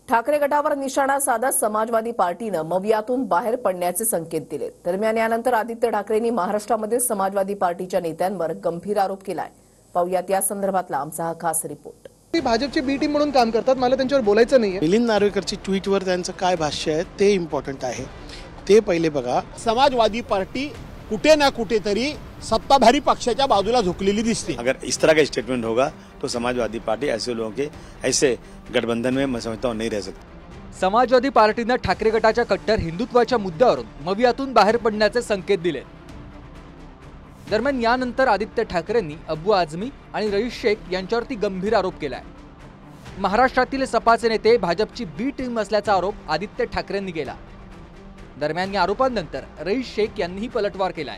ठाकरे गटावर निशाणा साधत समाजवादी पार्टीनं मवियातून बाहेर पडण्याचे संकेत दिले। दरम्यान यानंतर आदित्य ठाकरेंनी महाराष्ट्रामध्ये समाजवादी पार्टीच्या नेत्यांवर गंभीर आरोप केलाय। पाहूयात या संदर्भातला आमचा हा खास रिपोर्ट। भाजपची बी टीम म्हणून काम करतात, मला त्यांच्यावर बोलायचं नाहीये। मिलिंद नार्वेकरची ट्विटवर त्यांचं काय भाष्य आहे ते इम्पॉर्टंट आहे, ते पहिले बघा। समाजवादी पार्टी कुठे ना कुठेतरी सत्ताधारी पक्षाच्या बाजूला झुकलेली दिसते। अगर इस तरह का स्टेटमेंट होगा तो समाजवादी पार्टी ऐसे लोगों के ऐसे गठबंधन में मैं समझता हूं नहीं रह सकती। समाजवादी पार्टीने ठाकरे गटाच्या कट्टर हिंदुत्वाच्या मुद्द्यावरून मवियातून बाहेर पडण्याचे संकेत दिले। दरम्यान यानंतर आदित्य ठाकरेंनी अबू आझमी आणि रईस शेख यांच्यावरती गंभीर आरोप केलाय। महाराष्ट्रातील सपाचे नेते भाजपची बी टीम असल्याचा आरोप आदित्य ठाकरेंनी केला। दरम्यान या आरोपांनंतर रईस शेख यांनीही पलटवार केलाय।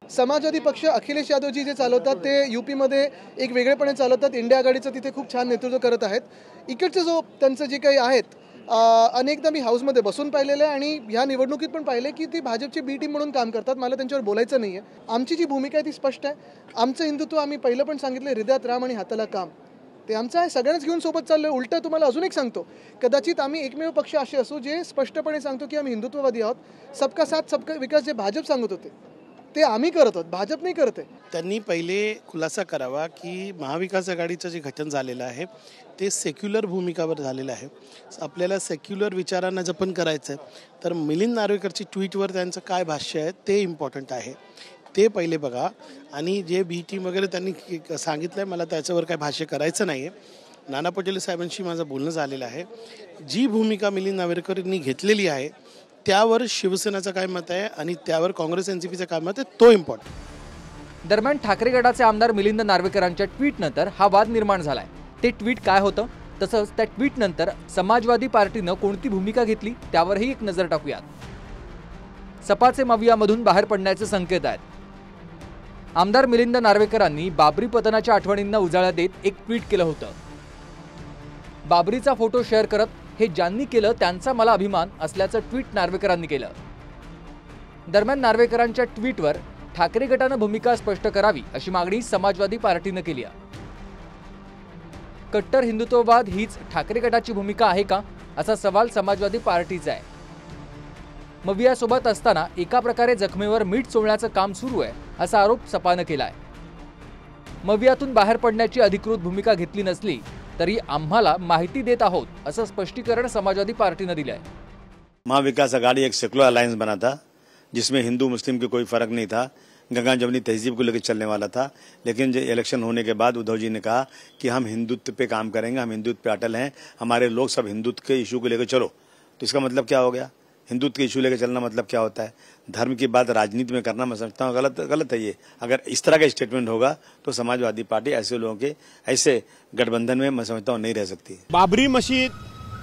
समाजवादी पक्ष अखिलेश यादवजी जे चालवतात ते यूपी मध्ये एक वेगळेपणे चालवतात। इंडिया आघाडीचं तिथे खूप छान नेतृत्व करत आहेत। इकडचे जो त्यांचं जे काही आहेत, अनेकदा मी हाऊसमध्ये बसून पाहिलेलं आहे आणि ह्या निवडणुकीत पण पाहिले की ती भाजपची बी टीम म्हणून काम करतात। मला त्यांच्यावर बोलायचं नाहीये। आमची जी भूमिका आहे ती स्पष्ट आहे। आमचं हिंदुत्व आम्ही पहिलं पण सांगितलं, हृदयात राम आणि हाताला काम, ते आमचं आहे। सगळ्यांनाच घेऊन सोबत चाललोय। उलट तुम्हाला अजून एक सांगतो, कदाचित आम्ही एकमेव पक्ष असे असू जे स्पष्टपणे सांगतो की आम्ही हिंदुत्ववादी आहोत। सबका साथ सबका विकास जे भाजप सांगत होते ते आम्ही करत आहोत, भाजप नाही करत आहे। त्यांनी पहिले खुलासा करावा की महाविकास आघाडीचं जे गठन झालेलं आहे ते सेक्युलर भूमिकावर झालेलं आहे। आपल्याला सेक्युलर विचारांना जपन करायचं आहे, तर मिलिंद नार्वेकरची ट्विटवर त्यांचं काय भाष्य आहे ते इम्पॉर्टंट आहे, ते पहिले बघा। आणि जे बी टीम वगैरे त्यांनी सांगितलं आहे, मला त्याच्यावर काय भाष्य करायचं नाही आहे। नाना पटोले साहेबांशी माझं बोलणं झालेलं आहे। जी भूमिका मिलिंद नार्वेकरांनी घेतलेली आहे त्यावर शिवसेनेचं काय मत आहे आणि त्यावर काँग्रेस एनसीपीचं काय मत आहे तो इम्पॉर्टंट। दरम्यान ठाकरे गटाचे आमदार मिलिंद नार्वेकरांच्या ट्विट नंतर हा वाद निर्माण झालाय। ते ट्विट काय होतं, तसंच त्या ट्विट नंतर समाजवादी पार्टीनं कोणती भूमिका घेतली त्यावरही एक नजर टाकूयात। सपाचे मवियामधून बाहेर पडण्याचे संकेत आहेत। आमदार मिलिंद नार्वेकरांनी बाबरी पतनाच्या आठवणींना उजाळा देत एक ट्विट केलं होतं। बाबरीचा फोटो शेअर करत हे ज्यांनी केलं त्यांचा मला अभिमान असल्याचं ट्विट नार्वेकरांनी केलं। दरम्यान नार्वेकरांच्या ट्विटवर ठाकरे गटानं भूमिका स्पष्ट करावी अशी मागणी समाजवादी पार्टीनं केली आहे। कट्टर हिंदुत्ववाद हीच ठाकरे गटाची भूमिका आहे का, असा सवाल समाजवादी पार्टीचा आहे। मवियासोबत असताना एका प्रकारे जखमेवर मीठ चोळण्याचं काम सुरू आहे असा आरोप सपानं केलाय। मवियातून बाहेर पडण्याची अधिकृत भूमिका घेतली नसली तरी आम्हाला माहिती देत आहोत असं स्पष्टीकरण समाजवादी पार्टीने दिलंय। महाविकास आघाड़ी एक सेकुलर अलायंस बना था जिसमें हिंदू मुस्लिम के कोई फर्क नहीं था, गंगा जमुनी तहजीब को लेकर चलने वाला था। लेकिन जो इलेक्शन होने के बाद उद्धव जी ने कहा कि हम हिंदुत्व पे काम करेंगे, हम हिंदुत्व पे अटल हैं, हमारे लोग सब हिंदुत्व के इशू को लेकर चलो। तो इसका मतलब क्या हो गया? हिंदुत्व के इशू लेकर चलना मतलब क्या होता है? धर्म की बात राजनीति में करना मैं समझता हूँ गलत है ये। अगर इस तरह का स्टेटमेंट होगा तो समाजवादी पार्टी ऐसे लोगों के ऐसे गठबंधन में मैं समझता हूँ नहीं रह सकती। बाबरी मशीद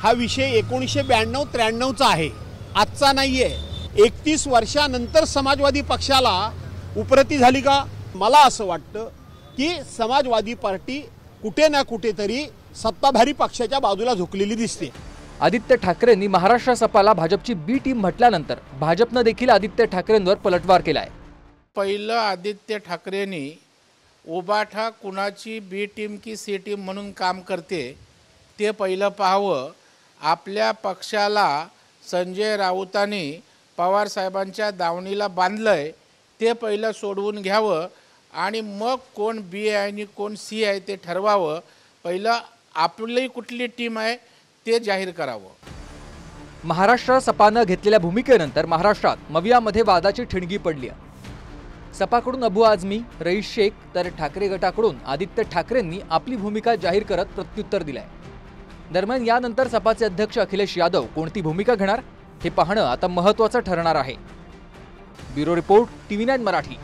हा विषय 1992-93चा आहे, आजचा नाहीये। 31 वर्षानंतर समाजवादी पक्षाला उपरती झाली का? मला असं वाटतं की समाजवादी पार्टी कुठे ना कुठेतरी सत्ताधारी पक्षाच्या बाजूला झुकलेली दिसते। आदित्य ठाकरेंनी महाराष्ट्र सपाला भाजपची बी टीम म्हटल्यानंतर भाजपनं देखील आदित्य ठाकरेंवर पलटवार केलाय। पहिलं आदित्य ठाकरेंनी उबाठा कुणाची बी टीम की सी टीम म्हणून काम करते ते पहिलं पाहावं। आपल्या पक्षाला संजय राऊतांनी पवार साहेबांच्या दावणीला बांधलंय ते पहिलं सोडवून घ्यावं आणि मग कोण बी आहे आणि कोण सी आहे ते ठरवावं। पहिलं आपली कुठली टीम आहे ते जाहीर करावं। महाराष्ट्र सपानं घेतलेल्या भूमिकेनंतर महाराष्ट्रात मवियामध्ये वादाची ठिणगी पडली आहे। सपाकडून अबू आझमी, रईस शेख तर ठाकरे गटाकडून आदित्य ठाकरेंनी आपली भूमिका जाहीर करत प्रत्युत्तर दिलंय। दरम्यान यानंतर सपाचे अध्यक्ष अखिलेश यादव कोणती भूमिका घेणार हे पाहणं आता महत्त्वाचं ठरणार आहे। Bureau report, TV9 Marathi.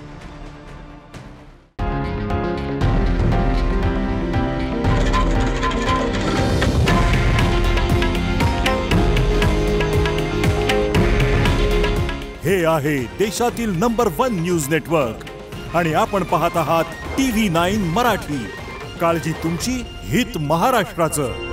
हे आहे देशातील नंबर 1 न्यूज नेटवर्क आणि आपण पाहत आहात TV9 मराठी। काळजी तुमची, हित महाराष्ट्राचं।